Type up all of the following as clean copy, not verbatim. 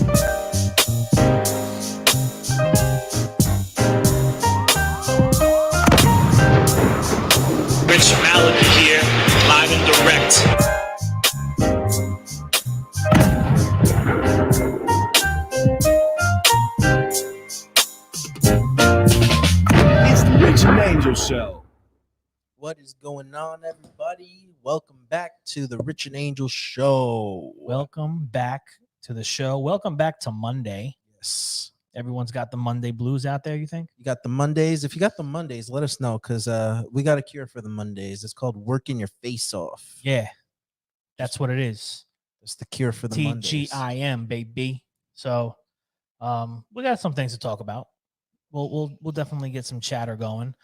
Rich Malady here, live and direct. It's the Rich and Angel Show. What is going on, everybody? Welcome back to the Rich and Angel Show. Welcome back to the show. Welcome back to Monday. Yes. Everyone's got the Monday blues out there, you think? You got the Mondays. If you got the Mondays, let us know because we got a cure for the Mondays. It's called working your face off. Yeah, that's what it is. It's the cure for the Mondays. TGIM, baby. So we got some things to talk about. We'll definitely get some chatter going.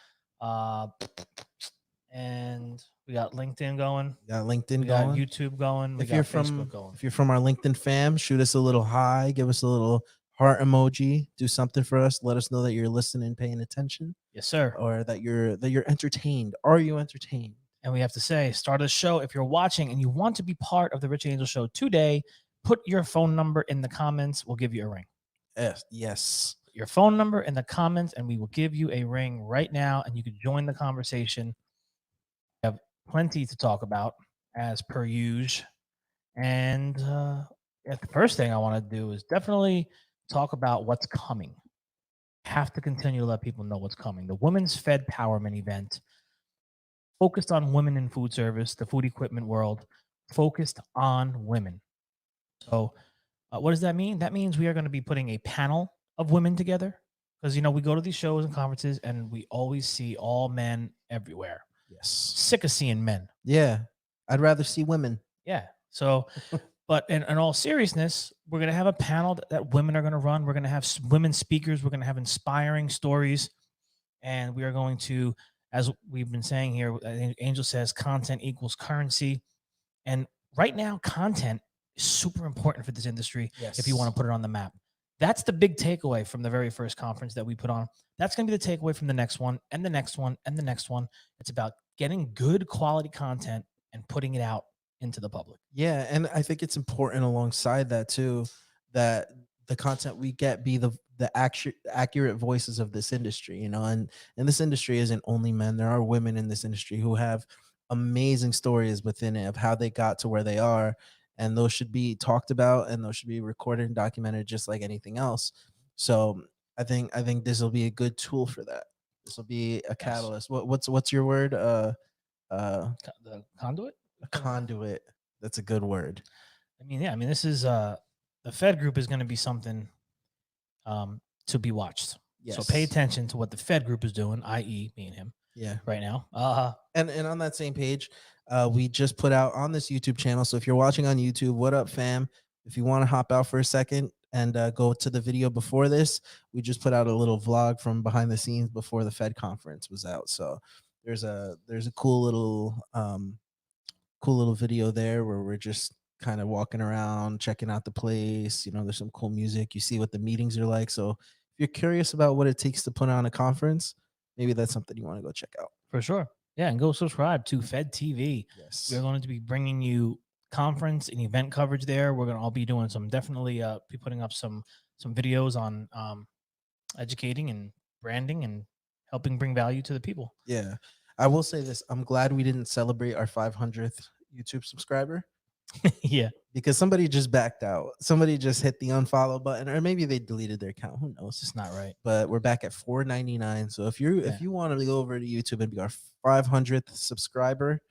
And we got LinkedIn going. We got LinkedIn We going. got YouTube going. We If got you're Facebook going. if you're from our LinkedIn fam, shoot us a little hi, give us a little heart emoji, do something for us. Let us know that you're listening, paying attention, Yes, sir. or that you're entertained. Are you entertained? And we have to say, start of the show, if you're watching and you want to be part of the Rich and Angel Show today, put your phone number in the comments. We'll give you a ring. Yes. Put your phone number in the comments, and we will give you a ring right now, and you can join the conversation. We have plenty to talk about, as per usual. And the first thing I want to do is definitely talk about what's coming. Have to continue to let people know what's coming. The Women's Fed Powerment event, focused on women in food service, the food equipment world, focused on women. So what does that mean? That means we are going to be putting a panel of women together because, you know, we go to these shows and conferences and we always see all men everywhere. Yes. Sick of seeing men. Yeah. I'd rather see women. Yeah. So, but in all seriousness, we're going to have a panel that women are going to run. We're going to have women speakers. We're going to have inspiring stories. And we are going to, as we've been saying here, I think Angel says content equals currency. And right now, content is super important for this industry. Yes. If you want to put it on the map. That's the big takeaway from the very first conference that we put on. That's going to be the takeaway from the next one and the next one and the next one. It's about getting good quality content and putting it out into the public. Yeah, and I think it's important alongside that too, that the content we get be the accurate voices of this industry, you know, and this industry isn't only men. There are women in this industry who have amazing stories within it of how they got to where they are, and those should be talked about and those should be recorded and documented just like anything else. So I think this will be a good tool for that. This will be a catalyst. What's your word? The conduit? A conduit. That's a good word. I mean, yeah. I mean, this is the Fed group is going to be something to be watched. Yes. So pay attention to what the Fed group is doing, i.e., me and him. Yeah. Right now. And on that same page, we just put out on this YouTube channel. So if you're watching on YouTube, what up, fam? If you want to hop out for a second and go to the video before this, we just put out a little vlog from behind the scenes before the Fed conference was out. So there's a cool little video there where we're just kind of walking around, checking out the place. You know, there's some cool music. You see what the meetings are like. So if you're curious about what it takes to put on a conference, maybe that's something you want to go check out. For sure. Yeah, and go subscribe to Fed TV. Yes. We're going to be bringing you conference and event coverage there. We're going to all be doing some, definitely be putting up some videos on educating and branding and helping bring value to the people. Yeah. I will say this. I'm glad we didn't celebrate our 500th YouTube subscriber. Yeah. Because somebody just backed out. Somebody just hit the unfollow button, or maybe they deleted their account. Who knows? It's not right. But we're back at 499. So if you want to go over to YouTube and be our 500th subscriber,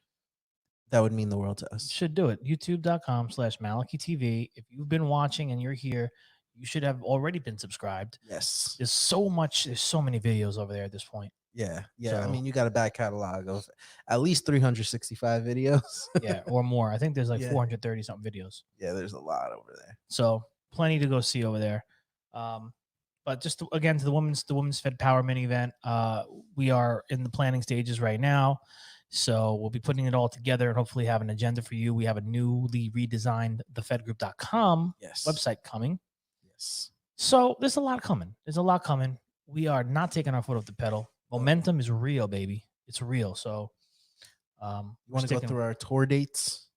that would mean the world to us. You should do it. YouTube.com/MalachiTV. If you've been watching and you're here, you should have already been subscribed. Yes. There's so many videos over there at this point. Yeah. I So- mean, you got a back catalog of at least 365 videos. Yeah, or more. I think there's like Yeah. 430 something videos. Yeah, there's a lot over there. So plenty to go see over there. But just again to the women's Fed Powerment event, we are in the planning stages right now. So we'll be putting it all together and hopefully have an agenda for you. We have a newly redesigned thefedgroup.com website coming. Yes. So there's a lot coming. We are not taking our foot off the pedal. Momentum is real, baby. It's real. So you want to go through our tour dates,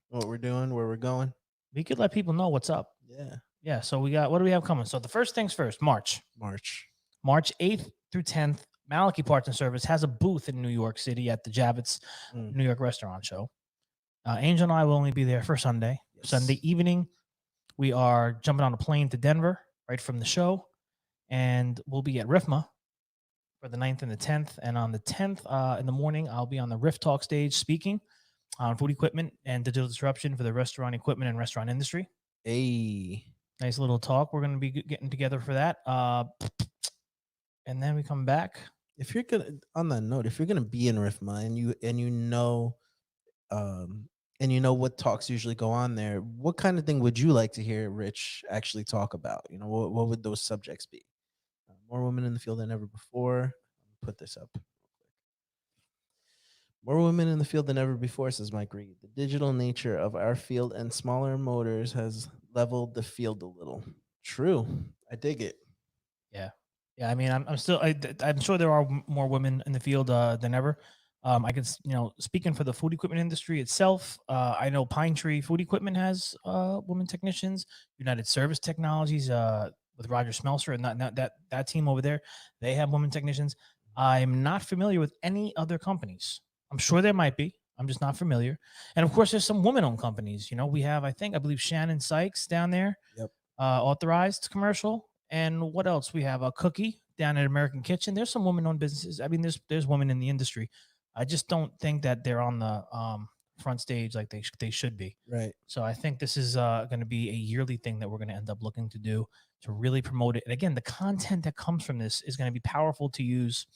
what we're doing, where we're going? We could let people know what's up. Yeah. Yeah. So we got, what do we have coming? So the first things first, March 8th through 10th, Maliki Parts and Service has a booth in New York City at the Javits Mm. New York Restaurant Show. Angel and I will only be there for Sunday. Yes. Sunday evening, we are jumping on a plane to Denver right from the show, and we'll be at RIFMA for the 9th and the 10th. And on the 10th in the morning, I'll be on the Riff Talk stage speaking on food equipment and digital disruption for the restaurant equipment and restaurant industry. Hey, Nice little talk. We're going to be getting together for that. And then we come back. if you're gonna, on that note, if you're gonna be in RIFMA and you know what talks usually go on there, what kind of thing would you like to hear Rich actually talk about? You know, what would those subjects be? More women in the field than ever before. Let me put this up. More women in the field than ever before, says Mike Reed. The digital nature of our field and smaller motors has leveled the field a little. True. I dig it. Yeah. Yeah. I mean, I'm still, I'm sure there are more women in the field than ever. I can, speaking for the food equipment industry itself, I know Pine Tree Food Equipment has women technicians. United Service Technologies with Roger Smelser and that team over there, they have women technicians. I'm not familiar with any other companies. I'm sure there might be. I'm just not familiar. And of course, there's some women-owned companies. We have, I believe Shannon Sykes down there, Yep. Authorized commercial. And what else? We have a Cookie down at American Kitchen. There's some women-owned businesses. I mean, there's women in the industry. I just don't think that they're on the front stage like they should be. Right. So I think this is going to be a yearly thing that we're going to end up looking to do to really promote it. And again, the content that comes from this is going to be powerful to use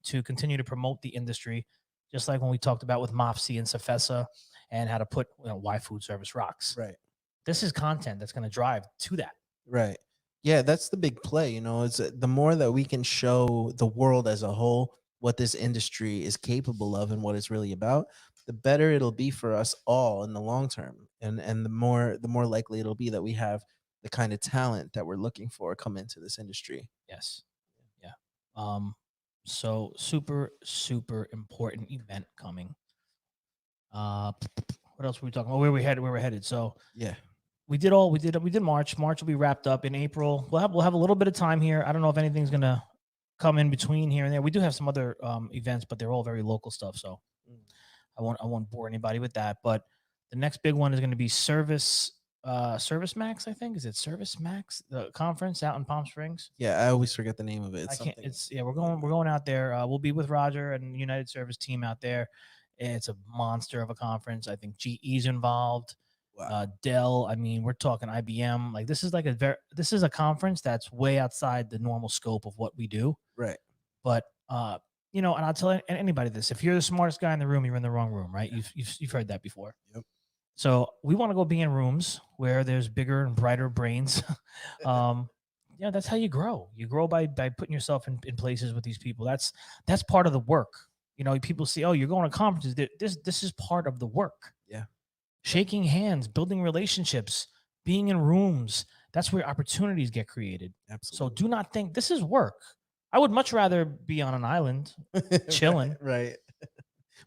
to continue to promote the industry. Just like when we talked about with Mopsy and Safessa and how to put why food service rocks. Right. This is content that's going to drive to that. Right. Yeah, that's the big play. It's the more that we can show the world as a whole what this industry is capable of and what it's really about, the better it'll be for us all in the long term. And the more likely it'll be that we have the kind of talent that we're looking for come into this industry. Yes. Yeah. So super, super important event coming. What else were we talking about? Where we're headed. So yeah, we did March. March will be wrapped up in April. We'll have a little bit of time here. I don't know if anything's gonna come in between here and there. We do have some other events, but they're all very local stuff. So I won't bore anybody with that. But the next big one is going to be Service Max. I think, is it Service Max, the conference out in Palm Springs? Yeah, I always forget the name of it. We're going out there. We'll be with Roger and the United Service team out there. It's a monster of a conference. I think GE's involved. Wow. Dell. I mean, we're talking IBM. Like this is a conference that's way outside the normal scope of what we do. Right. But and I'll tell anybody this: if you're the smartest guy in the room, you're in the wrong room, right? You've heard that before. Yep. So we want to go be in rooms where there's bigger and brighter brains. That's how you grow. You grow by putting yourself in places with these people. That's part of the work. People see, oh, you're going to conferences. This is part of the work. Yeah. Shaking hands, building relationships, being in rooms. That's where opportunities get created. Absolutely. So do not think this is work. I would much rather be on an island chilling. Right.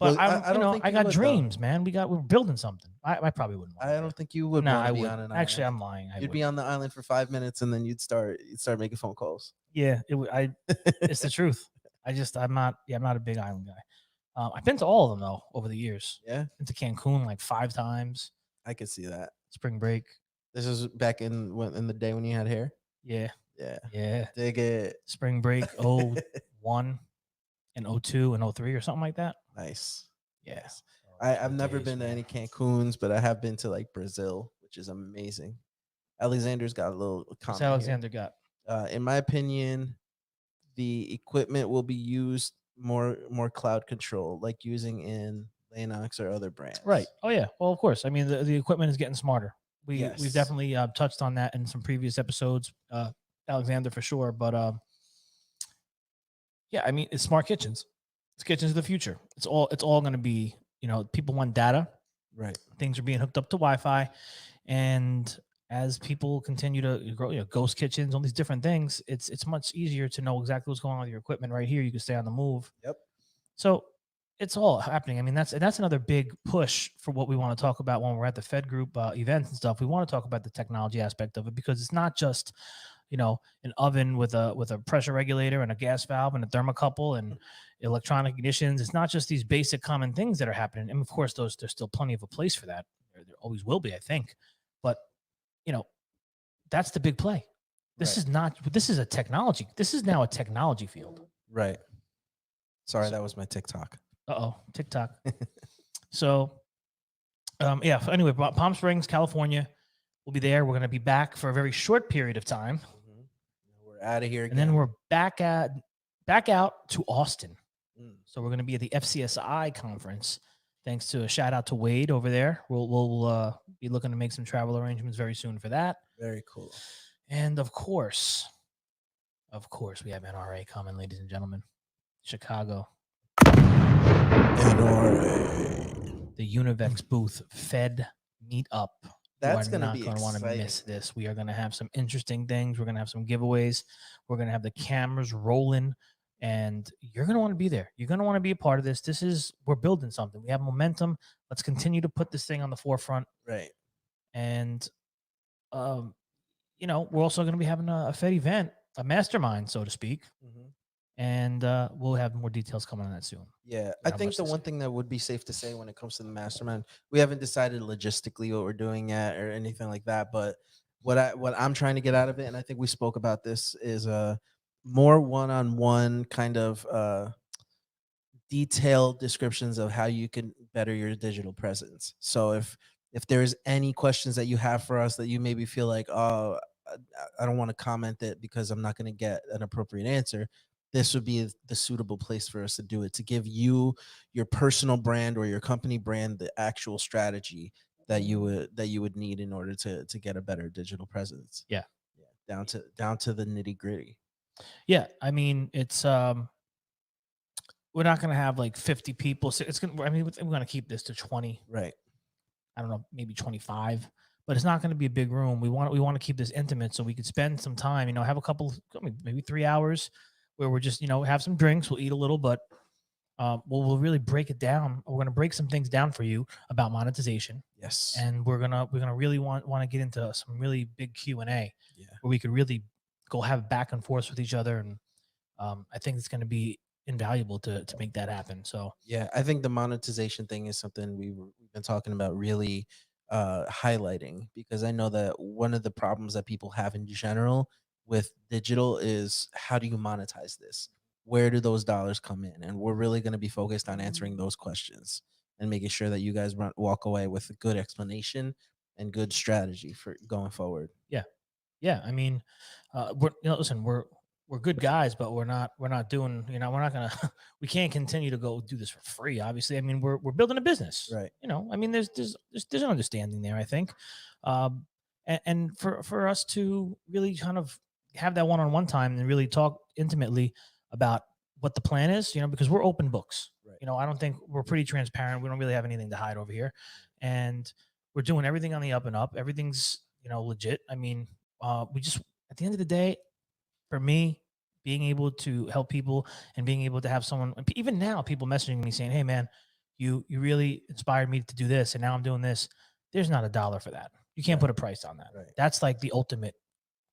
But Well, I got dreams, man. We're building something. I probably wouldn't. I don't think you would. No, want I to be would. on an Actually, island. I'm lying. You'd be on the island for 5 minutes and then you'd start making phone calls. Yeah, it's the truth. I'm not a big island guy. I've been to all of them though over the years. Yeah. Been to Cancun like 5 times. I could see that. Spring break. This is back in the day when you had hair. Yeah. Yeah. Yeah. Dig it. Spring break 01 and 02 and 03 or something like that. Nice. Yeah. Nice. I've never been to any Cancuns, but I have been to like Brazil, which is amazing. Alexander's got a little comment. What's Alexander here. got? In my opinion, the equipment will be used more cloud control, like using in Lennox or other brands. Right. Oh yeah. Well, of course. I mean, the equipment is getting smarter. We've definitely touched on that in some previous episodes, Alexander for sure. But yeah, I mean, it's smart kitchens. It's kitchens of the future. It's all going to be. People want data. Right. Things are being hooked up to Wi-Fi, and as people continue to grow, ghost kitchens, all these different things, it's much easier to know exactly what's going on with your equipment right here. You can stay on the move. Yep. So it's all happening. I mean, that's another big push for what we want to talk about when we're at the Fed group events and stuff. We want to talk about the technology aspect of it because it's not just an oven with a pressure regulator and a gas valve and a thermocouple and electronic ignitions. It's not just these basic common things that are happening. And of course, there's still plenty of a place for that. There always will be, I think. But that's the big play. This is not. This is a technology. This is now a technology field. Right. Sorry, that was my TikTok. TikTok. So, yeah. Anyway, Palm Springs, California, we'll be there. We're going to be back for a very short period of time. We're out of here again. And then we're back out to Austin. So we're going to be at the FCSI conference. Thanks to a shout out to Wade over there. We'll be looking to make some travel arrangements very soon for that. Very cool. And of course, we have NRA coming, ladies and gentlemen. Chicago. NRA. The Univex booth Fed meetup. That's going to not be going to want to miss this. We are going to have some interesting things. We're going to have some giveaways. We're going to have the cameras rolling, and you're going to want to be there. You're going to want to be a part of this. We're building something. We have momentum. Let's continue to put this thing on the forefront. Right. And, we're also going to be having a Fed event, a mastermind, so to speak. And we'll have more details coming on that soon. Yeah, I think the one thing that would be safe to say when it comes to the mastermind, we haven't decided logistically what we're doing yet or anything like that. But what I'm trying to get out of it, and I think we spoke about this, is a more one-on-one kind of detailed descriptions of how you can better your digital presence. So if there's any questions that you have for us that you maybe feel like, oh, I don't want to comment it because I'm not going to get an appropriate answer, this would be the suitable place for us to do it, to give you your personal brand or your company brand the actual strategy that you would need in order to get a better digital presence. Yeah. Down to the nitty gritty. Yeah, I mean, it's we're not going to have like 50 people. So we're going to keep this to 20. Right. I don't know, maybe 25. But it's not going to be a big room. We want to keep this intimate so we could spend some time. Have a couple, maybe 3 hours. Where we're just, have some drinks, we'll eat a little, but we'll really break it down. We're going to break some things down for you about monetization. Yes. And we're gonna really want to get into some really big Q&A where we could really go have back and forth with each other. And I think it's going to be invaluable to make that happen. So yeah, I think the monetization thing is something we've been talking about really highlighting, because I know that one of the problems that people have in general with digital is, how do you monetize this? Where do those dollars come in? And we're really going to be focused on answering those questions and making sure that you guys walk away with a good explanation and good strategy for going forward. Yeah. I mean, listen, we're good guys, but we're not doing, we're not going to, we can't continue to go do this for free. Obviously. I mean, we're building a business, right? I mean, there's an understanding there, I think. And for us to really kind of have that one-on-one time and really talk intimately about what the plan is, because we're open books. Right. I don't think we're pretty transparent. We don't really have anything to hide over here. And we're doing everything on the up and up. Everything's, legit. I mean, we just, at the end of the day, for me, being able to help people and being able to have someone, even now, people messaging me saying, hey man, you really inspired me to do this. And now I'm doing this. There's not $1 for that. You can't put a price on that. Right. That's like the ultimate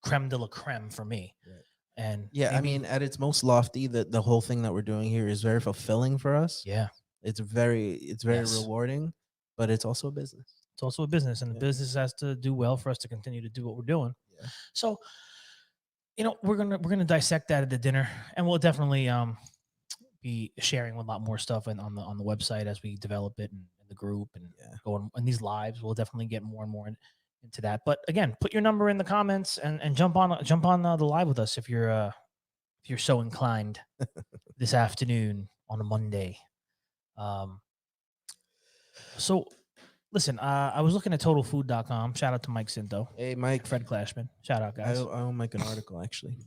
creme de la creme for me. Right. And yeah, I mean, at its most lofty, the whole thing that we're doing here is very fulfilling for us. Yeah. It's very rewarding, but it's also a business. It's also a business, and the business has to do well for us to continue to do what we're doing. Yeah. So, we're gonna dissect that at the dinner, and we'll definitely be sharing a lot more stuff on the website as we develop it and in the group and go on these lives. We'll definitely get more and more into that. But again, put your number in the comments and jump on the live with us if you're so inclined this afternoon on a Monday. So listen, I was looking at totalfood.com. Shout out to Mike Cinto. Hey, Mike. Fred Clashman. Shout out, guys. I'll make an article, actually.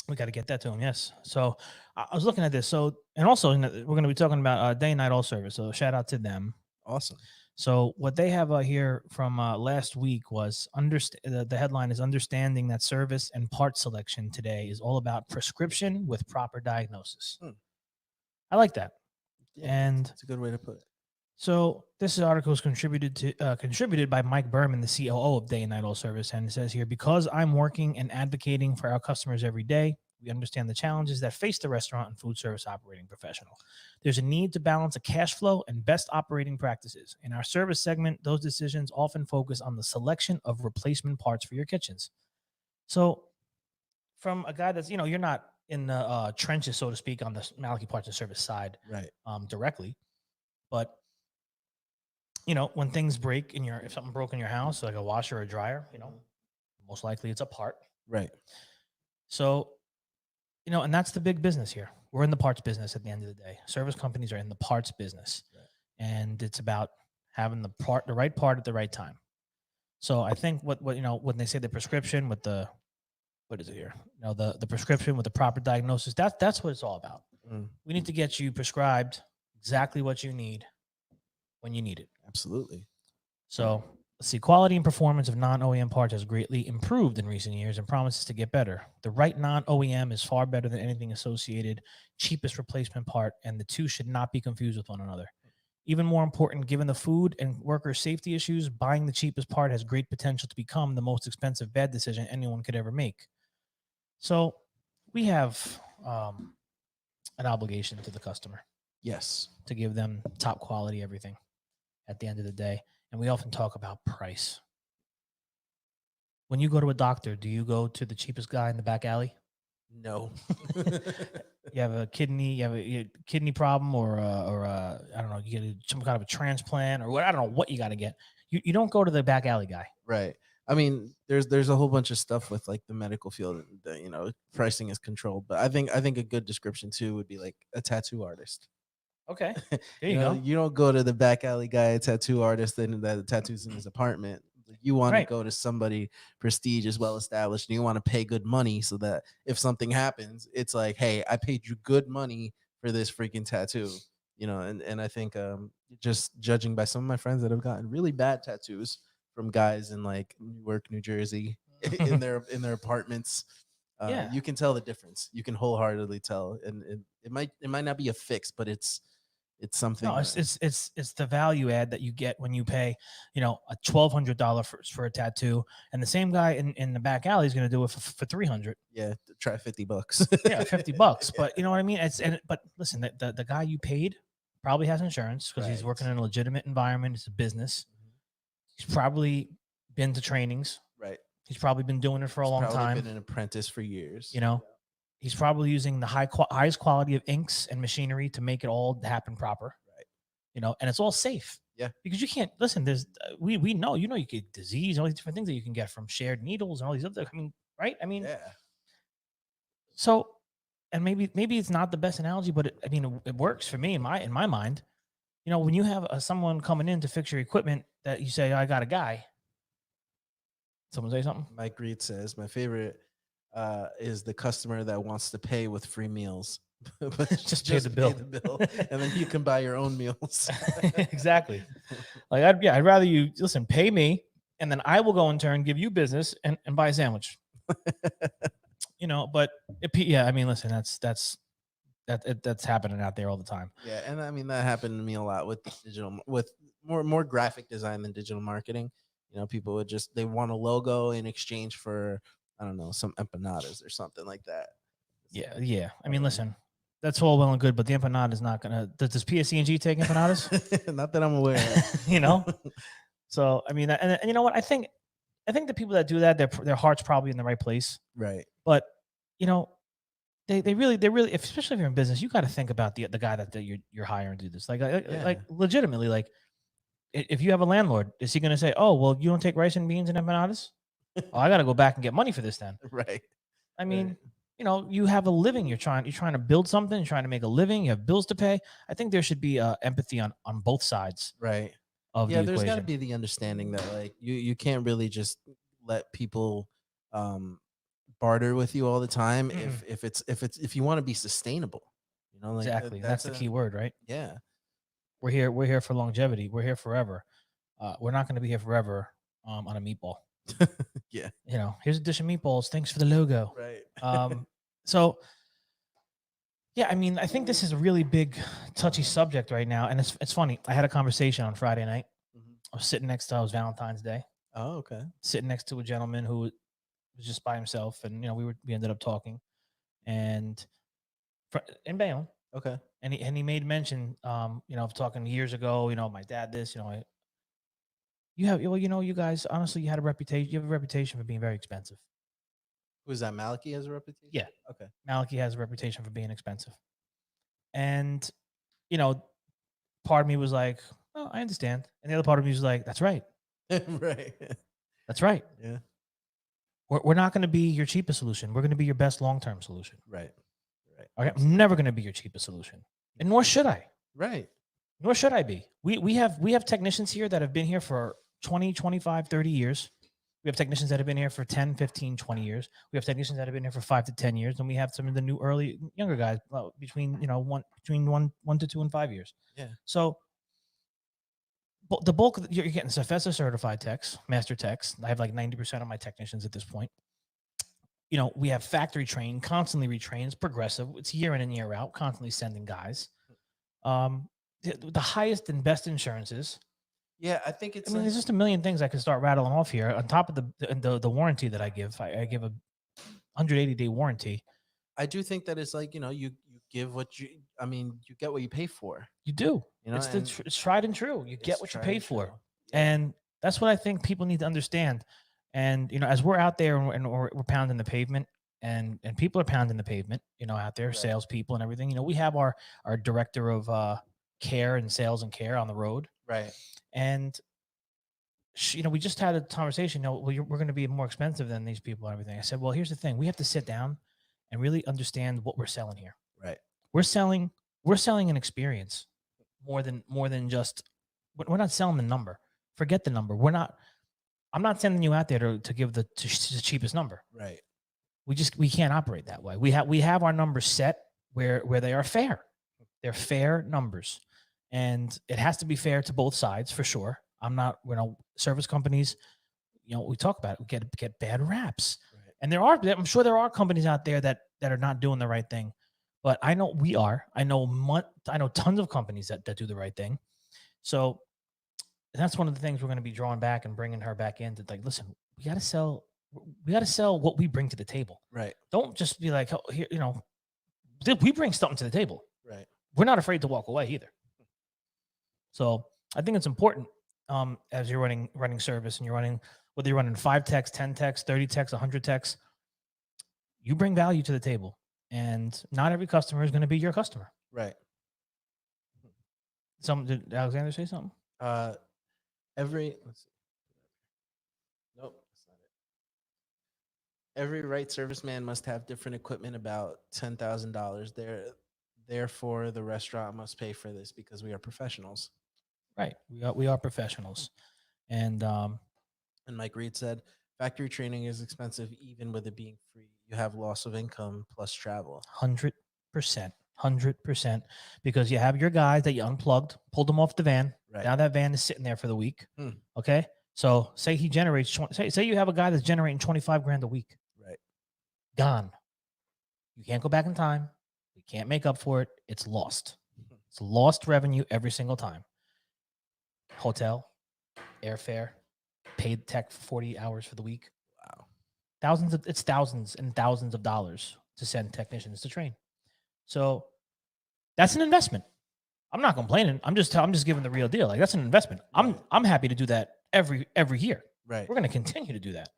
We got to get that to him, yes. So I was looking at this. So, and also we're going to be talking about day and night all service. So shout out to them. Awesome. So what they have here from last week was the headline is understanding that service and part selection today is all about prescription with proper diagnosis. I like that. And it's a good way to put it. so this article is contributed by Mike Berman, the COO of Day and Night Oil Service, and it says here, because I'm working and advocating for our customers every day, we understand the challenges that face the restaurant and food service operating professional. There's a need to balance a cash flow and best operating practices. In our service segment, those decisions often focus on the selection of replacement parts for your kitchens. So, from a guy that's you're not in the trenches, so to speak, on the Maliki Parts and Service side, Right. directly, but when things break if something broke in your house, like a washer or a dryer, most likely it's a part. Right. So, and that's the big business here. We're in the parts business at the end of the day. Service companies are in the parts business. Right. And it's about having the right part at the right time. So I think what when they say the prescription with the, what is it here? The prescription with the proper diagnosis, that's what it's all about. Mm. We need to get you prescribed exactly what you need when you need it. Absolutely. So let's see. Quality and performance of non-OEM parts has greatly improved in recent years and promises to get better. The right non-OEM is far better than anything associated, cheapest replacement part, and the two should not be confused with one another. Even more important, given the food and worker safety issues, buying the cheapest part has great potential to become the most expensive bad decision anyone could ever make. So we have an obligation to the customer. Yes. To give them top quality everything at the end of the day. And we often talk about price. When you go to a doctor, do you go to the cheapest guy in the back alley? No. You have a kidney problem, or I don't know, you get some kind of a transplant, or what? I don't know what you got to get. You don't go to the back alley guy. Right. I mean, there's a whole bunch of stuff with like the medical field that pricing is controlled, but I think a good description too would be like a tattoo artist. Okay, there you go. You don't go to the back alley guy, a tattoo artist, and that tattoos in his apartment. You want Right. to go to somebody prestigious, well established, and you want to pay good money so that if something happens, it's like, hey, I paid you good money for this freaking tattoo. And I think just judging by some of my friends that have gotten really bad tattoos from guys in like Newark, New Jersey, in their apartments, Yeah. you can tell the difference. You can wholeheartedly tell, and it might not be a fix, but it's something. No, it's the value add that you get when you pay, a $1,200 for a tattoo, and the same guy in the back alley is going to do it for $300. Yeah, try $50. Yeah, $50. But you know what I mean. But listen, the guy you paid probably has insurance because he's Right. working in a legitimate environment. It's a business. He's probably been to trainings. Right. He's probably been doing it for a long Probably time. been an apprentice for years. He's probably using the highest quality of inks and machinery to make it all happen proper. Right. And it's all safe. Yeah. Because you can't listen. There's we know you get disease and all these different things that you can get from shared needles and all these other. Right? Yeah. So, and maybe it's not the best analogy, but it works for me in my mind. When you have someone coming in to fix your equipment, that you say, I got a guy. Someone say something. Mike Reed says my favorite is the customer that wants to pay with free meals, but Just pay the bill. and then you can buy your own meals. Exactly. Like I'd rather you pay me, and then I will go in turn give you business and buy a sandwich. But I mean, listen, that's happening out there all the time. Yeah, and I mean that happened to me a lot with with more graphic design than digital marketing. People would they want a logo in exchange for, I don't know, some empanadas or something like that. Yeah. I mean, listen, that's all well and good, but the empanada is not gonna. Does PSC&G take empanadas? Not that I'm aware of. So I mean, and you know what? I think the people that do that, their heart's probably in the right place. Right. But they really, especially if you're in business, you got to think about the guy that you're hiring to do this. Like legitimately, like if you have a landlord, is he going to say, "Oh, well, you don't take rice and beans and empanadas"? Oh, I got to go back and get money for this then. Right. I mean, you have a living. You're trying to build something. You're trying to make a living. You have bills to pay. I think there should be empathy on both sides. Right. Of yeah, the there's got to equation. be the understanding that like you can't really just let people barter with you all the time. If you want to be sustainable, like Exactly. That's the key word, right? Yeah. We're here for longevity. We're here forever. We're not going to be here forever on a meatball. Yeah. Here's a dish of meatballs. Thanks for the logo. Right. So Yeah, I mean, I think this is a really big, touchy subject right now, and it's funny. I had a conversation on Friday night. I was sitting next to, it was Valentine's Day, Oh, okay. sitting next to a gentleman who was just by himself, and we ended up talking, and in Bayonne, Okay. and he made mention, of talking years ago. My dad, this, you have, well, you guys, honestly, you had a reputation. You have a reputation for being very expensive. Who's that? Maliki has a reputation? Yeah. Okay. Maliki has a reputation for being expensive, and you know, part of me was like, "Oh, I understand," and the other part of me was like, "That's right, Right. that's right. Yeah. We're not going to be your cheapest solution. We're going to be your best long term solution. Right. Right. Okay, I'm Absolutely. never going to be your cheapest solution, and nor should I. Right. Nor should I be. We have technicians here that have been here for 20, 25, 30 years. We have technicians that have been here for 10, 15, 20 years. We have technicians that have been here for 5 to 10 years, and we have some of the new early younger guys between one to 2 and 5 years. Yeah. So the bulk of you're getting Cefesa certified techs, master techs. I have like 90% of my technicians at this point. We have factory trained, constantly retrained. It's progressive. It's year in and year out, constantly sending guys. The highest and best insurances. Yeah, I think it's. I mean, there's just a million things I could start rattling off here. On top of the warranty that I give, I give a 180-day warranty. I do think that it's like you give what you. I mean, you get what you pay for. You do. It's tried and true. You get what you pay for, and that's what I think people need to understand. And as we're out there and we're pounding the pavement, and people are pounding the pavement, out there, Right. salespeople and everything. We have our director of care and sales and care on the road, Right. and we just had a conversation. We're going to be more expensive than these people and everything. I said, well, here's the thing: we have to sit down and really understand what we're selling here. Right. We're selling an experience more than just. We're not selling the number. Forget the number. I'm not sending you out there to give the cheapest number. Right. We can't operate that way. We have our numbers set where they are fair. They're fair numbers, and it has to be fair to both sides for sure. I'm not, service companies, we talk about it, we get bad raps. Right. And I'm sure there are companies out there that are not doing the right thing, but I know we are. I know tons of companies that do the right thing. So that's one of the things we're going to be drawing back and bringing her back in to, like, listen, we got to sell what we bring to the table. Right. Don't just be like, oh, here, we bring something to the table. Right. We're not afraid to walk away either. So I think it's important, as you're running service, and whether you're running 5 techs, 10 techs, 30 techs, 100 techs, you bring value to the table, and not every customer is going to be your customer. Right. Did Alexander say something? Let's see. Nope, that's not it. Every right serviceman must have different equipment about $10,000. Therefore, the restaurant must pay for this because we are professionals. Right. We are professionals. And Mike Reed said, factory training is expensive even with it being free. You have loss of income plus travel. 100%. 100%. Because you have your guys that you unplugged, pulled them off the van. Right. Now that van is sitting there for the week. Hmm. Okay. So say he generates, say you have a guy that's generating 25 grand a week. Right. Gone. You can't go back in time. You can't make up for it. It's lost. It's lost revenue every single time. Hotel, airfare, paid tech for 40 hours for the week. Wow. It's thousands and thousands of dollars to send technicians to train. So that's an investment. I'm not complaining. I'm just giving the real deal. Like, that's an investment. Right. I'm happy to do that every year. Right. We're going to continue to do that.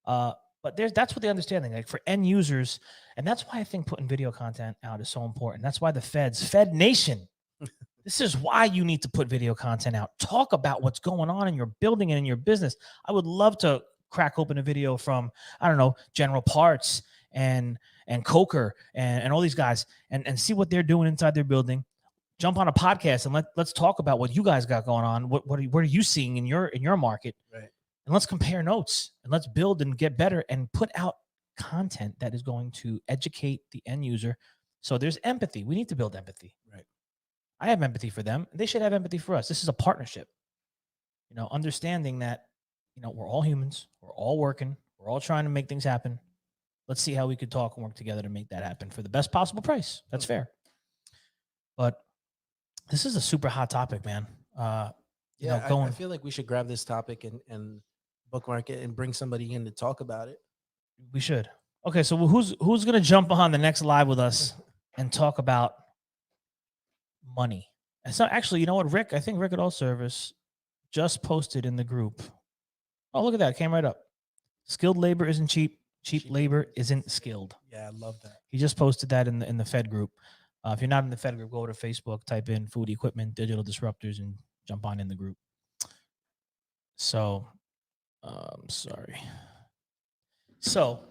But that's what the understanding, like, for end users, and that's why I think putting video content out is so important. That's why the Fed Nation. This is why you need to put video content out. Talk about what's going on in your building and in your business. I would love to crack open a video from, I don't know, General Parts and Coker and all these guys and see what they're doing inside their building. Jump on a podcast and let's talk about what you guys got going on. What are you seeing in your market? Right. And let's compare notes and let's build and get better and put out content that is going to educate the end user. So there's empathy. We need to build empathy. Right. I have empathy for them. They should have empathy for us. This is a partnership. Understanding that, we're all humans. We're all working. We're all trying to make things happen. let's see how we could talk and work together to make that happen for the best possible price. That's fair. But this is a super hot topic, man. I feel like we should grab this topic and bookmark it and bring somebody in to talk about it. We should. Okay, so who's gonna jump on the next live with us and talk about money? And so actually, you know what, Rick? I think Rick at All Service just posted in the group. Oh, look at that! It came right up. Skilled labor isn't cheap. Cheap labor isn't skilled. Yeah, I love that. He just posted that in the FED group. If you're not in the FED group, go to Facebook, type in food equipment, digital disruptors, and jump on in the group. So, sorry. So,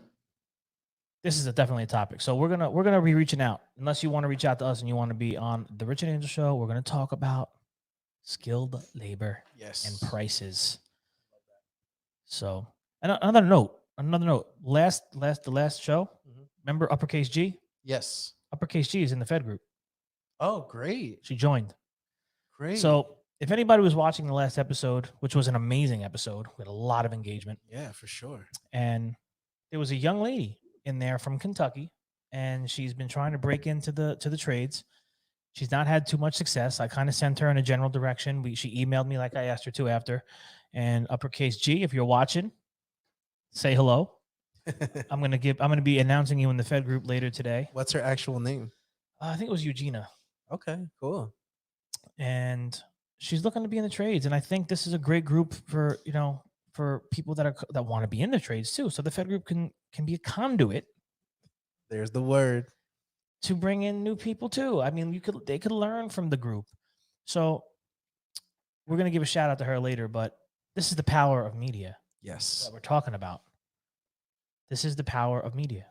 this is definitely a topic. So we're gonna be reaching out. Unless you want to reach out to us and you want to be on the Rich and Angel Show, we're gonna talk about skilled labor and prices. So, and another note. The last show. Remember Uppercase G? Yes. Uppercase G is in the FED group. Oh, great. She joined. Great. So if anybody was watching the last episode, which was an amazing episode with a lot of engagement. Yeah, for sure. And there was a young lady in there from Kentucky, and she's been trying to break into the trades. She's not had too much success. I kind of sent her in a general direction. She emailed me like I asked her to after. And Uppercase G, if you're watching, say hello. I'm gonna be announcing you in the FED group later today. What's her actual name? I think it was Eugenia. Okay, cool. And she's looking to be in the trades, and I think this is a great group for people that want to be in the trades too. So the FED group can be a conduit. There's the word. To bring in new people too. I mean, they could learn from the group. So we're gonna give a shout out to her later, but this is the power of media. Yes, that we're talking about. This is the power of media.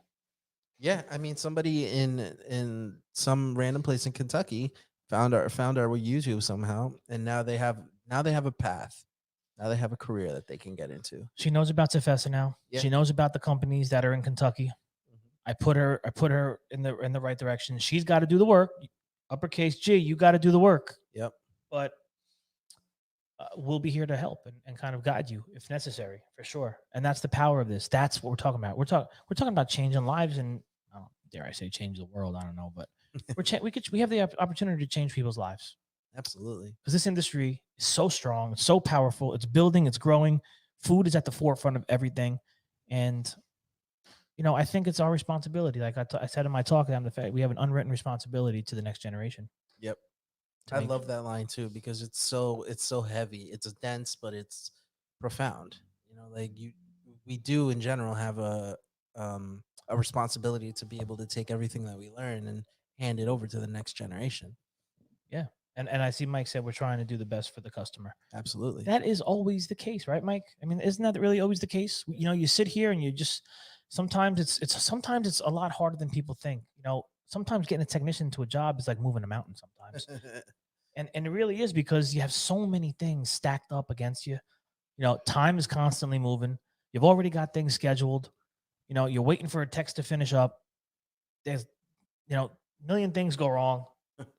Yeah, I mean, somebody in some random place in Kentucky found our YouTube somehow, and now they have a path. Now they have a career that they can get into. She knows about Tefessa now. Yeah. She knows about the companies that are in Kentucky. I put her in the right direction. She's got to do the work. Uppercase G, you got to do the work. Yep. But we'll be here to help and kind of guide you if necessary, for sure. And that's the power of this. That's what we're talking about. We're talking about changing lives and dare I say change the world? I don't know, but we have the opportunity to change people's lives. Absolutely. Because this industry is so strong, it's so powerful, it's building, it's growing. Food is at the forefront of everything, and I think it's our responsibility. Like I said in my talk, we have an unwritten responsibility to the next generation. Yep. I love that line too, because it's so heavy. It's dense, but it's profound. We do in general have a responsibility to be able to take everything that we learn and hand it over to the next generation. Yeah. And I see Mike said we're trying to do the best for the customer. Absolutely. That is always the case, right, Mike? I mean, isn't that really always the case? You sit here and you just sometimes it's a lot harder than people think. Sometimes getting a technician to a job is like moving a mountain sometimes. And it really is, because you have so many things stacked up against you. Time is constantly moving. You've already got things scheduled. You're waiting for a text to finish up. There's, a million things go wrong.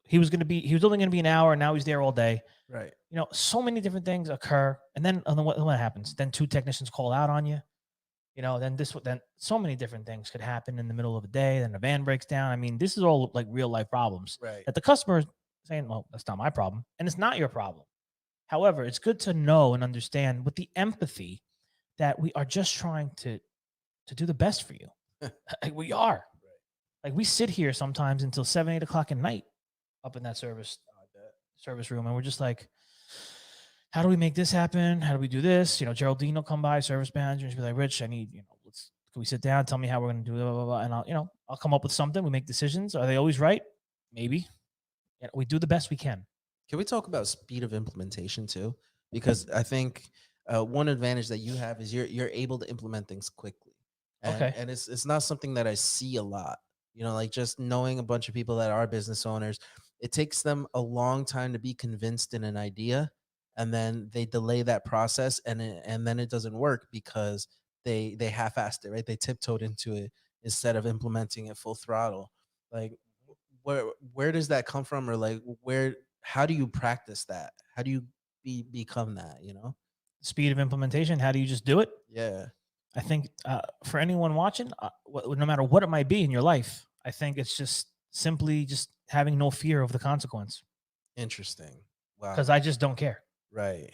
He was only going to be an hour, and now he's there all day. Right. So many different things occur, and then what happens? Then 2 technicians call out on you. Then so many different things could happen in the middle of the day. Then the van breaks down. I mean, this is all like real life problems. Right. That the customer is saying, "Well, that's not my problem," and it's not your problem. However, it's good to know and understand with the empathy that we are just trying to do the best for you. Like we are. Right. Like we sit here sometimes until 7, 8 o'clock at night up in that service room, and we're just like, how do we make this happen? How do we do this? Geraldine will come by, service manager, and she'll be like, Rich, I need, can we sit down? Tell me how we're going to do it, blah, blah, blah. And I'll come up with something. We make decisions. Are they always right? Maybe. We do the best we can. Can we talk about speed of implementation too? Because I think one advantage that you have is you're able to implement things quickly. And it's not something that I see a lot. Like just knowing a bunch of people that are business owners, it takes them a long time to be convinced in an idea, and then they delay that process, and then it doesn't work because they half-assed it, right? They tiptoed into it instead of implementing it full throttle. Like where does that come from, or like how do you practice that? How do you become that? Speed of implementation. How do you just do it? Yeah. I think for anyone watching, no matter what it might be in your life, I think it's just simply just having no fear of the consequence. Interesting. Wow. Because I just don't care. Right.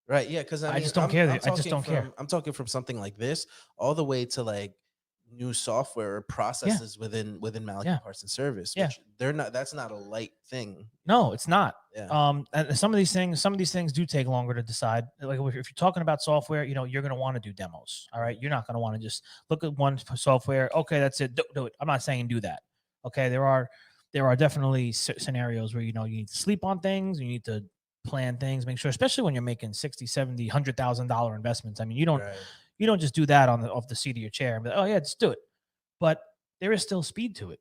Right. Yeah. Because I I mean, just don't care. I just don't care. I'm talking from something like this all the way to like new software or processes within Malibu Yeah. Parts and Service, Yeah. which they're not. That's not a light thing. No, it's not. Yeah. And some of these things do take longer to decide. Like if you're talking about software, you're going to want to do demos. All right. You're not going to want to just look at one software. Okay, that's it. Do it. I'm not saying do that. Okay. There are definitely scenarios where, you need to sleep on things. You need to plan things, make sure, especially when you're making 60, 70, $100,000 investments. I mean, you don't just do that off the seat of your chair and be like, oh yeah, just do it. But there is still speed to it.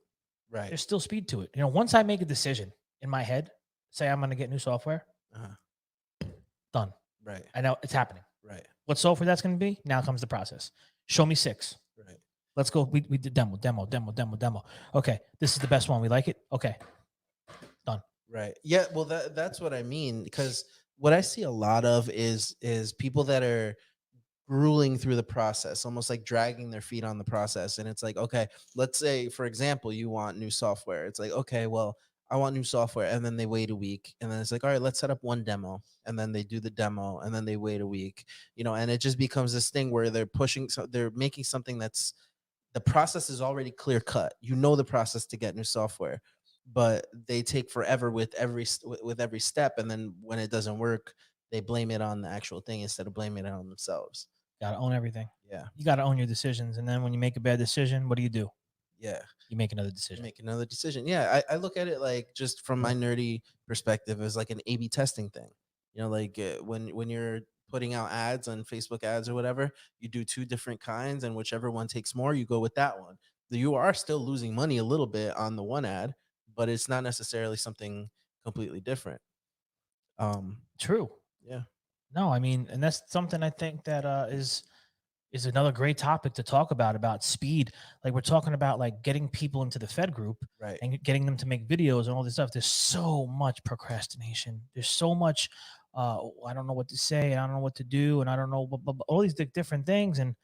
Right. There's still speed to it. Once I make a decision in my head, say I'm going to get new software, done. Right. I know it's happening. Right. What software that's going to be? Now comes the process. Show me 6. Right. Let's go. We did demo. Okay, this is the best one. We like it. Okay, done. Right. Yeah. Well, that's what I mean, because what I see a lot of is people that are grueling through the process, almost like dragging their feet on the process. And it's like, okay, let's say, for example, you want new software. It's like, okay, well, I want new software. And then they wait a week. And then it's like, all right, let's set up one demo. And then they do the demo. And then they wait a week, and it just becomes this thing where they're making something that's, the process is already clear cut. The process to get new software, but they take forever with every step. And then when it doesn't work, they blame it on the actual thing instead of blaming it on themselves. Got to own everything. Yeah. You got to own your decisions. And then when you make a bad decision, what do? Yeah. You make another decision. Yeah. I look at it like, just from my nerdy perspective, as like an A/B testing thing. Like when you're putting out ads on Facebook ads or whatever, you do 2 different kinds, and whichever one takes more, you go with that one. You are still losing money a little bit on the one ad, but it's not necessarily something completely different. True. Yeah. No, I mean, and that's something I think that is another great topic to talk about speed. Like we're talking about like getting people into the FED group, Right. and getting them to make videos and all this stuff. There's so much procrastination. There's so much, I don't know what to say. I don't know what to do. And I don't know all these different things. And,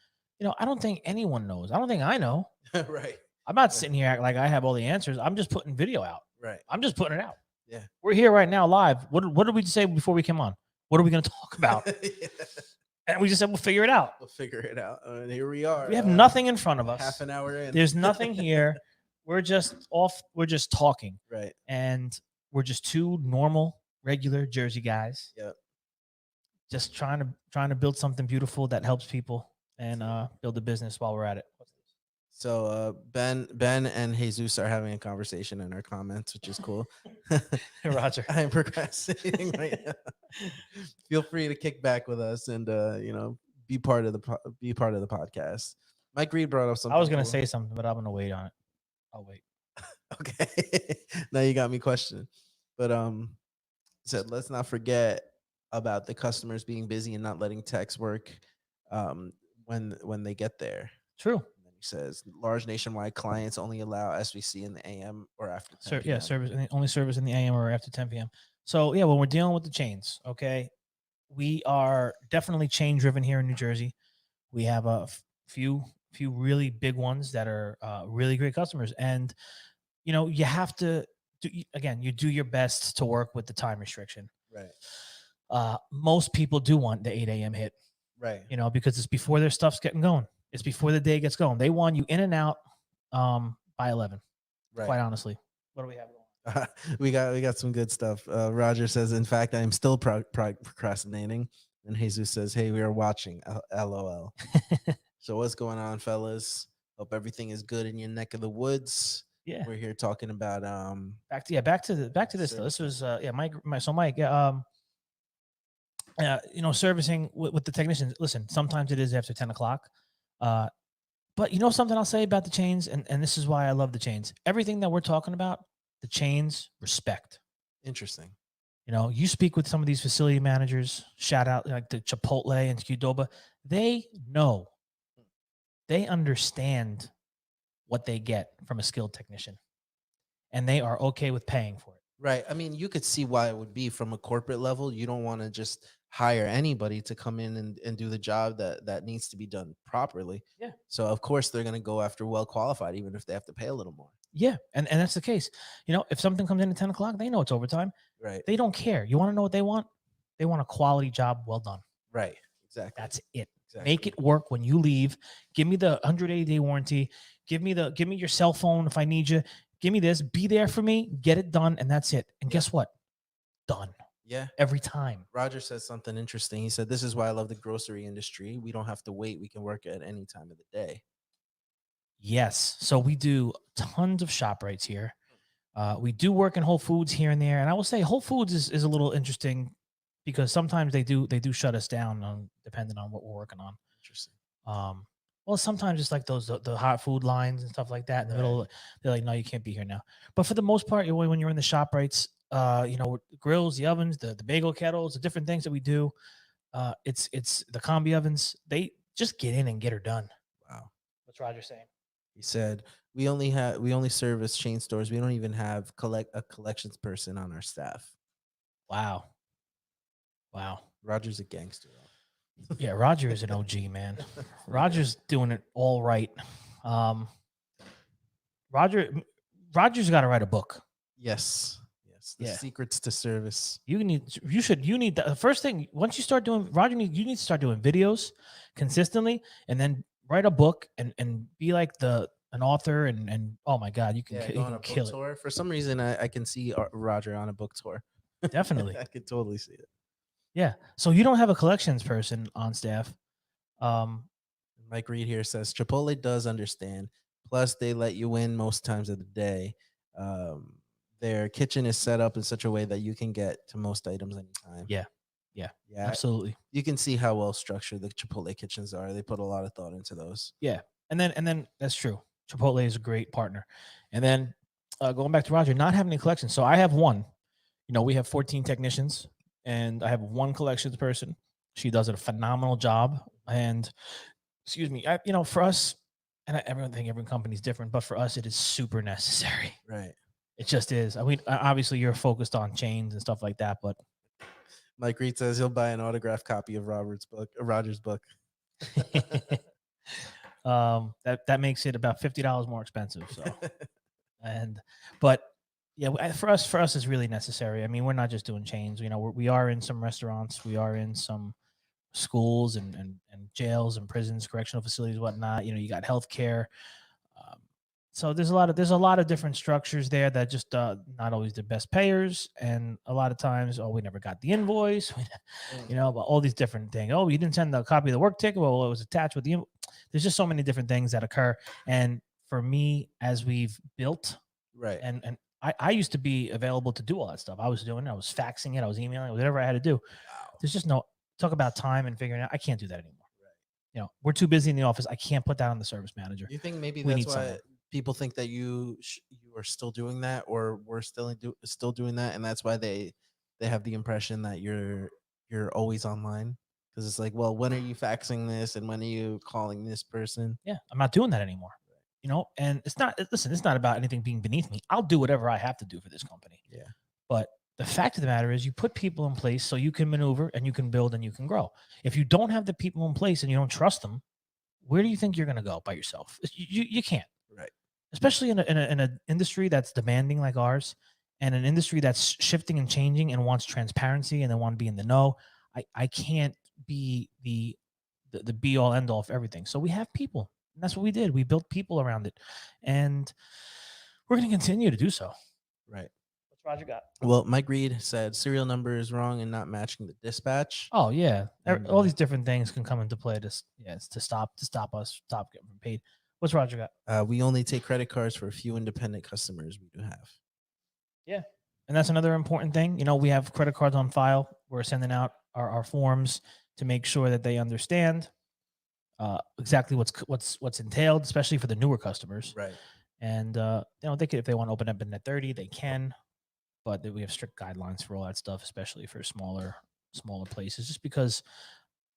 I don't think anyone knows. I don't think I know. Right. I'm not sitting here acting like I have all the answers. I'm just putting video out. Right. I'm just putting it out. Yeah. We're here right now live. What did we say before we came on? What are we going to talk about? Yeah. And we just said, we'll figure it out. We'll figure it out. And here we are. We have nothing in front of us. Half an hour in. There's nothing here. We're just talking. Right. And we're just 2 normal, regular Jersey guys. Yep. Just trying to build something beautiful that helps people and build a business while we're at it. So Ben and Jesus are having a conversation in our comments, which is cool. Roger. I am procrastinating right now. Feel free to kick back with us and be part of the podcast. Mike Reed brought up something. I was gonna say something, but I'm gonna wait on it. I'll wait. Okay. Now you got me questioning. But said let's not forget about the customers being busy and not letting techs work when they get there. True. He says large nationwide clients only allow SVC in the AM or after 10 p.m. Yeah, only service in the AM or after 10 p.m. So yeah, when we're dealing with the chains, okay, we are definitely chain driven here in New Jersey. We have a few really big ones that are really great customers, and you have to you do your best to work with the time restriction. Right. Most people do want the 8 a.m. hit. Right. Because it's before their stuff's getting going. It's before the day gets going. They want you in and out by 11. Right. Quite honestly. What do we have going? We got some good stuff. Roger says, in fact, I am still procrastinating. And Jesus says, hey, we are watching. LOL. So what's going on, fellas? Hope everything is good in your neck of the woods. Yeah. We're here talking about back to this though. This was Mike, servicing with the technicians. Listen, sometimes it is after 10 o'clock. But something I'll say about the chains, and this is why I love the chains. Everything that we're talking about, the chains respect. Interesting. You speak with some of these facility managers, shout out like the Chipotle and Qdoba. They know, they understand what they get from a skilled technician, and they are okay with paying for it. Right. I mean, you could see why it would be from a corporate level. You don't want to just hire anybody to come in and do the job that needs to be done properly. Yeah. So of course they're going to go after well qualified, even if they have to pay a little more. Yeah, and that's the case. You know, if something comes in at 10 o'clock, they know it's overtime. Right. They don't care. You want to know what they want? They want a quality job, well done. Right. Exactly. That's it. Exactly. Make it work when you leave. Give me the 180-day warranty. Give me your cell phone if I need you. Give me this. Be there for me. Get it done, and that's it. And guess what? Done Yeah. every time. Roger says something interesting. He said, "This is why I love the grocery industry. We don't have to wait. We can work at any time of the day." Yes. So we do tons of shop rates here. We do work in Whole Foods here and there, and I will say Whole Foods is a little interesting because sometimes they do shut us down on depending on what we're working on. Interesting. Well, sometimes it's like those the hot food lines and stuff like that in the middle. They're like, no, you can't be here now. But for the most part, when you're in the shop rates, you know, the grills, the ovens, the bagel kettles, the different things that we do. It's the combi ovens. They just get in and get her done. Wow. What's Roger saying? He said, we only service chain stores. We don't even have a collections person on our staff." Wow. Wow. Roger's a gangster. Yeah, Roger is an OG, man. Roger's doing it all right. Roger's got to write a book. Yes. Yes. The secrets to service. You need the first thing once you start doing you need to start doing videos consistently and then write a book and be like an author and oh my god, you can Go on a kill book it. tour. For some reason, I can see Roger on a book tour. Definitely. I could totally see it. Yeah. So you don't have a collections person on staff. Mike Reed here says Chipotle does understand. Plus, they let you in most times of the day. Their kitchen is set up in such a way that you can get to most items anytime. Yeah. Absolutely. You can see how well structured the Chipotle kitchens are. They put a lot of thought into those. Yeah. And then that's true. Chipotle is a great partner. And then going back to Roger, not having any collections. So I have one. You know, we have 14 technicians and I have one collections person. She does a phenomenal job. And excuse me, for us, and everyone think every company's different, but for us, it is super necessary. Right. It just is. I mean, obviously you're focused on chains and stuff like that, but Mike Reed says he'll buy an autographed copy of Roger's book. That makes it about $50 more expensive. So, but yeah, for us, it's really necessary. I mean, we're not just doing chains. You know, we are in some restaurants, we are in some schools and jails and prisons, correctional facilities, whatnot. You know, you got healthcare. So there's a lot of different structures there that just not always the best payers, and a lot of times, we never got the invoice, but all these different things. Oh, you didn't send a copy of the work ticket. Well, it was attached with the. There's just so many different things that occur, and for me, as we've built, right, and I used to be available to do all that stuff. I was doing it. I was faxing it. I was emailing it, whatever I had to do. Wow. There's just no talk about time and figuring out. I can't do that anymore. Right. You know, we're too busy in the office. I can't put that on the service manager. You think maybe that's why people think that you are still doing that, or we're still doing that, and that's why they have the impression that you're always online, because it's like, well, when are you faxing this and when are you calling this person? Yeah, I'm not doing that anymore. And it's not about anything being beneath me. I'll do whatever I have to do for this company. Yeah. But the fact of the matter is you put people in place so you can maneuver and you can build and you can grow. If you don't have the people in place and you don't trust them, where do you think you're going to go by yourself? You can't. Right. Especially in an industry that's demanding like ours, and an industry that's shifting and changing and wants transparency and they want to be in the know. I can't be the be all end all for everything. So we have people. And that's what we did. We built people around it. And we're going to continue to do so. Right. What's Roger got? Well, Mike Reed said serial number is wrong and not matching the dispatch. Oh, yeah. All these different things can come into play to stop getting paid. What's Roger got? We only take credit cards for a few independent customers we do have. Yeah. And that's another important thing. You know, we have credit cards on file. We're sending out our forms to make sure that they understand exactly what's entailed, especially for the newer customers. Right. And they could, if they want to open up in net 30, they can, but we have strict guidelines for all that stuff, especially for smaller places. Just because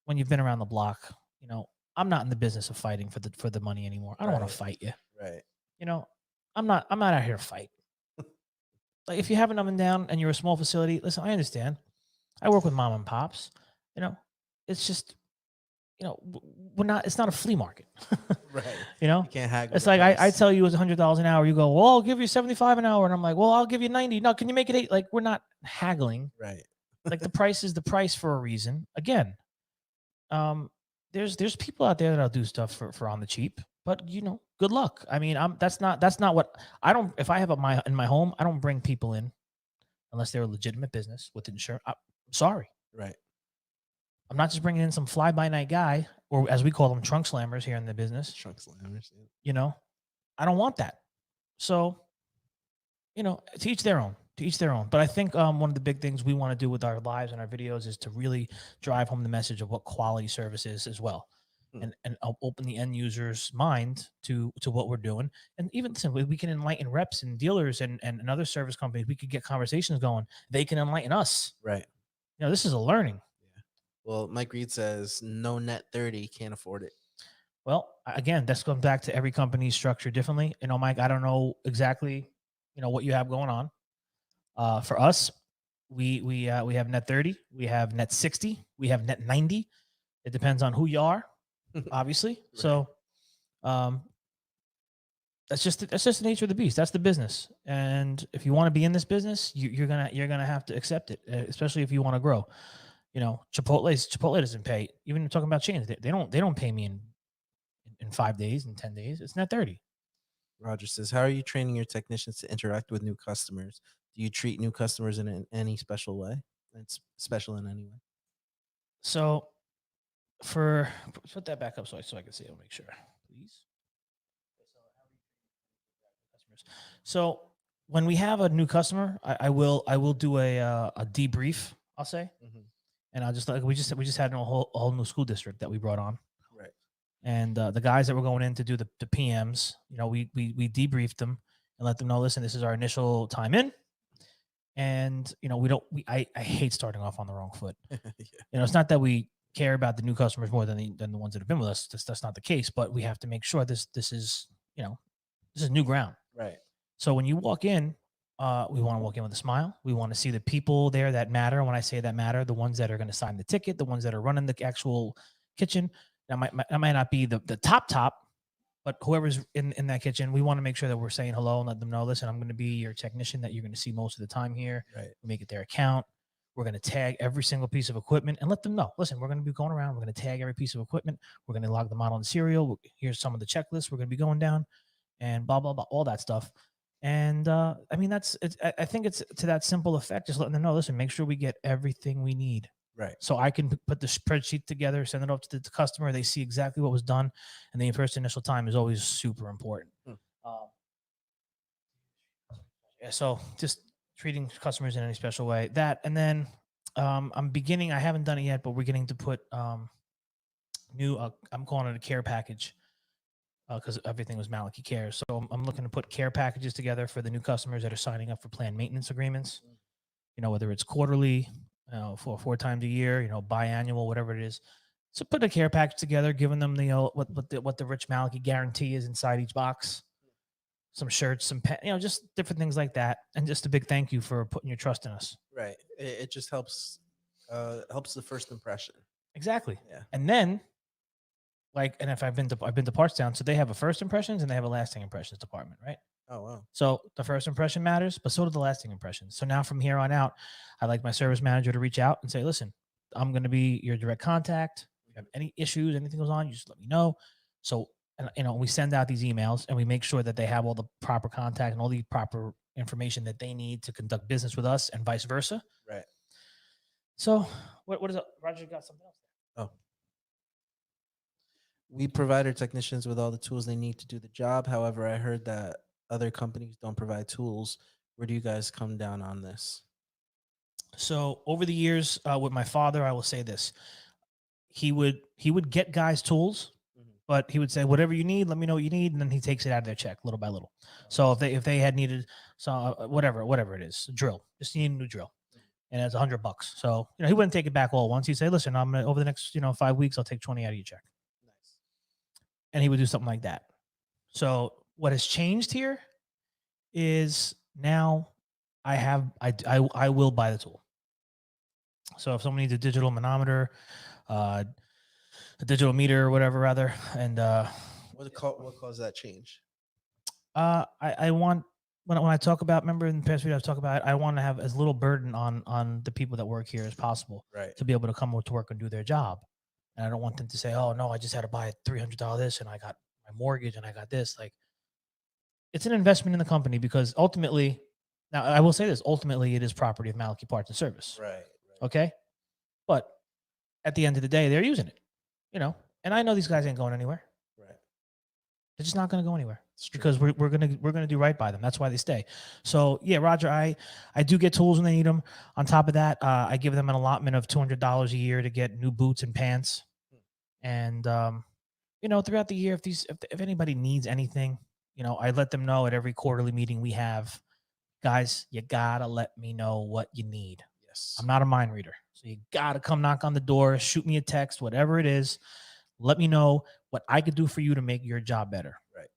when you've been around the block, I'm not in the business of fighting for the money anymore. I don't want to fight you. Right. I'm not out here to fight. Like if you have an up and down and you're a small facility, listen, I understand. I work with mom and pops. You know, it's just, we're not. It's not a flea market. Right. You know, You can't haggle it's the like I price. tell you it's $100 an hour. You go, well, I'll give you 75 an hour, and I'm like, well, I'll give you 90. No, can you make it 8? Like we're not haggling. Right. Like the price is the price for a reason. Again, um, there's people out there that'll do stuff for on the cheap, but good luck. I mean, that's not what I don't. If I have in my home, I don't bring people in unless they're a legitimate business with insurance. I'm sorry, Right. I'm not just bringing in some fly by night guy, or as we call them, trunk slammers here in the business. Trunk slammers. Yeah. I don't want that. So, to each their own. To each their own. But I think one of the big things we want to do with our lives and our videos is to really drive home the message of what quality service is as well, and open the end user's mind to what we're doing. And even listen, we can enlighten reps and dealers and other service companies. We could get conversations going. They can enlighten us. Right. This is a learning. Well, Mike Reed says no net 30, can't afford it. Well, again, that's going back to every company's structured differently. Mike, I don't know exactly, what you have going on. For us, we have net 30, we have net 60, we have net 90. It depends on who you are, obviously. Right. So, that's just the nature of the beast. That's the business. And if you want to be in this business, you're gonna have to accept it, especially if you want to grow. Chipotle doesn't pay. Even talking about chains, they don't pay me in 5 days, in 10 days. It's net 30. Roger says, how are you training your technicians to interact with new customers? Do you treat new customers in any special way? It's special in any way. So put that back up so I can see it. I'll make sure, please. So when we have a new customer, I will do a debrief, I'll say. And I'll just like we just had a whole new school district that we brought on. Right. And the guys that were going in to do the PMs, we debriefed them and let them know, listen, this is our initial time in. And I hate starting off on the wrong foot. Yeah. It's not that we care about the new customers more than the ones that have been with us. That's not the case, but we have to make sure this is new ground. Right. So when you walk in, we want to walk in with a smile. We want to see the people there that matter. When I say that matter, the ones that are going to sign the ticket, the ones that are running the actual kitchen. That might not be the top, but whoever's in that kitchen, we want to make sure that we're saying hello and let them know, listen, I'm going to be your technician that you're going to see most of the time here. Right. We make it their account. We're going to tag every single piece of equipment and let them know, listen, we're going to be going around. We're going to tag every piece of equipment. We're going to log the model and serial. Here's some of the checklists we're going to be going down and blah, blah, blah, all that stuff. And I mean, I think it's to that simple effect, just letting them know, listen, make sure we get everything we need. Right. So I can put the spreadsheet together, send it up to the customer. They see exactly what was done. And the first initial time is always super important. So just treating customers in any special way. That, and then I haven't done it yet, but we're getting to put new, I'm calling it a care package. Because everything was Maliki Care. So I'm looking to put care packages together for the new customers that are signing up for planned maintenance agreements. Whether it's quarterly, for 4 times a year, biannual, whatever it is. So put a care package together, giving them what the Rich Maliki guarantee is inside each box. Some shirts, some just different things like that, and just a big thank you for putting your trust in us. Right. It just helps the first impression. Exactly. Yeah. And then. And if I've been to Partstown, so they have a first impressions and they have a lasting impressions department, right? Oh, wow. So the first impression matters, but so do the lasting impressions. So now from here on out, I'd like my service manager to reach out and say, listen, I'm going to be your direct contact. If you have any issues, anything goes on, you just let me know. So, we send out these emails and we make sure that they have all the proper contact and all the proper information that they need to conduct business with us and vice versa. Right. So what is it? Roger got something else there. Oh. We provide our technicians with all the tools they need to do the job. However, I heard that other companies don't provide tools. Where do you guys come down on this? So over the years with my father, I will say this. He would get guys tools, but he would say, whatever you need, let me know what you need. And then he takes it out of their check little by little. So if they had needed whatever it is, a drill, just need a new drill. And it's $100. So, he wouldn't take it back all at once. He'd say, listen, I'm gonna, over the next, 5 weeks, I'll take 20 out of your check. And he would do something like that. So what has changed here is now I will buy the tool. So if someone needs a digital manometer, a digital meter or whatever, rather, and What caused that change? I want when I talk about, remember in the past video I talk about, I want to have as little burden on the people that work here as possible, Right. to be able to come to work and do their job. And I don't want them to say, oh no, I just had to buy a $300 this and I got my mortgage and I got this. Like, it's an investment in the company, because ultimately, now I will say this, ultimately it is property of Maliki Parts and Service. Right. Okay. But at the end of the day, they're using it, and I know these guys ain't going anywhere. Right. They're just not going to go anywhere, It's true. because we're gonna do right by them. That's why they stay. So yeah, Roger, I do get tools when they need them. On top of that, I give them an allotment of $200 a year to get new boots and pants. And throughout the year, if anybody needs anything, I let them know at every quarterly meeting we have. Guys, you gotta let me know what you need. Yes. I'm not a mind reader, so you gotta come knock on the door, shoot me a text, whatever it is. Let me know what I could do for you to make your job better. Right.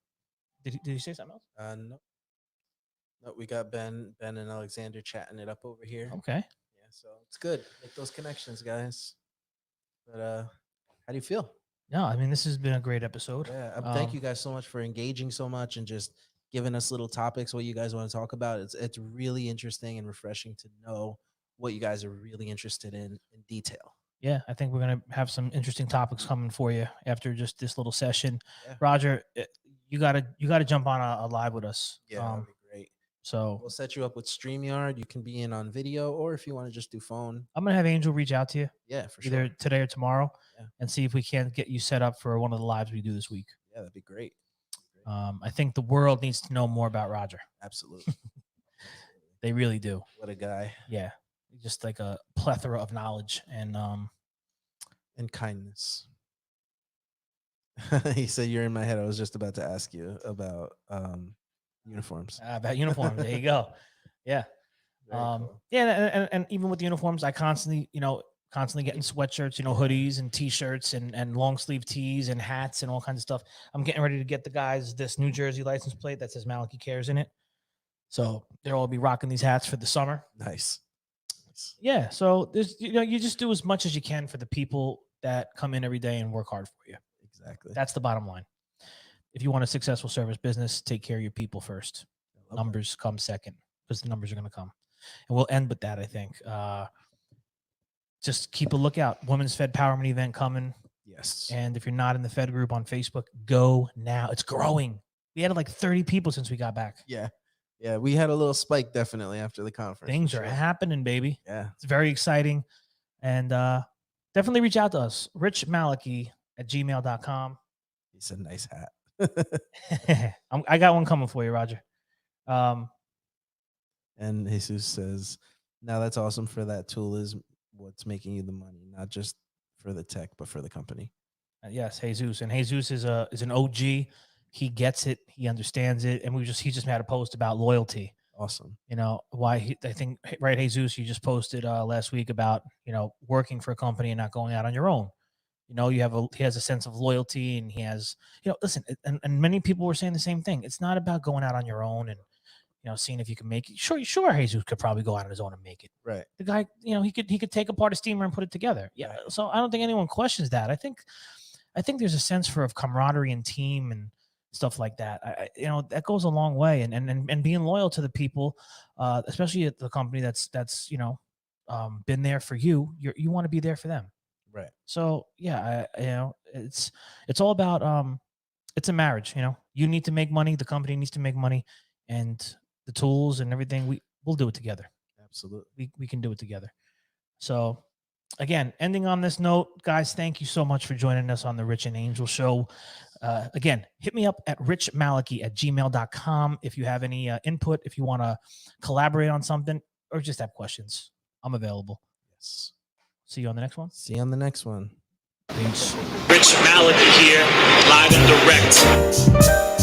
Did you say something else? No. No, we got Ben and Alexander chatting it up over here. Okay. Yeah, so it's good. Make those connections, guys. But how do you feel? No, I mean, this has been a great episode. Yeah. Thank you guys so much for engaging so much and just giving us little topics, what you guys want to talk about. It's really interesting and refreshing to know what you guys are really interested in detail. Yeah, I think we're gonna have some interesting topics coming for you after just this little session. Yeah. Roger, you gotta jump on a live with us. Yeah, that'd be great. So We'll set you up with StreamYard. You can be in on video, or if you want to just do phone. I'm gonna have Angel reach out to you Yeah, for either sure. today or tomorrow, Yeah. and see if we can't get you set up for one of the lives we do this week. Yeah, that'd be great. I think the world needs to know more about Roger. Absolutely. They really do. What a guy. Yeah, just like a plethora of knowledge and kindness. He said, "You're in my head." I was just about to ask you about uniforms. about uniforms. There you go. Yeah. Very cool. Yeah, and even with the uniforms, I constantly getting sweatshirts, hoodies and t-shirts and long sleeve tees and hats and all kinds of stuff. I'm getting ready to get the guys this New Jersey license plate that says Maliki Cares in it. So they'll all be rocking these hats for the summer. Nice. Yeah. So there's, you just do as much as you can for the people that come in every day and work hard for you. Exactly. That's the bottom line. If you want a successful service business, take care of your people first. Numbers come second, because the numbers are going to come. And we'll end with that, I think. Just keep a lookout. Women's Fed Powerment event coming. Yes. And if you're not in the Fed group on Facebook, go now. It's growing. We had like 30 people since we got back. Yeah. Yeah. We had a little spike definitely after the conference. Things are happening, baby. Yeah. It's very exciting. And definitely reach out to us. richmaliki@gmail.com. It's a nice hat. I got one coming for you, Roger. And Jesus says, "Now that's awesome. For that tool is what's making you the money, not just for the tech, but for the company." Yes, Jesus, and Jesus is an OG. He gets it. He understands it, and he just had a post about loyalty. Awesome. I think, right, Jesus, you just posted last week about working for a company and not going out on your own. He has a sense of loyalty, and he has listen, and many people were saying the same thing. It's not about going out on your own and seeing if you can make it. Sure, Jesus could probably go out on his own and make it. Right. The guy, he could take apart a steamer and put it together. Yeah. Right. So I don't think anyone questions that. I think there's a sense of camaraderie and team and stuff like that. That goes a long way. And being loyal to the people, especially at the company that's been there for you. You want to be there for them. Right. So yeah, it's all about it's a marriage. You need to make money. The company needs to make money, and the tools and everything, we'll do it together. Absolutely. We can do it together. So again, ending on this note, guys, thank you so much for joining us on the Rich and Angel Show. Again, hit me up at richmaliki@gmail.com if you have any input, if you want to collaborate on something, or just have questions. I'm available. Yes. See you on the next one. See you on the next one. Peace. Rich Maliki here, live and direct.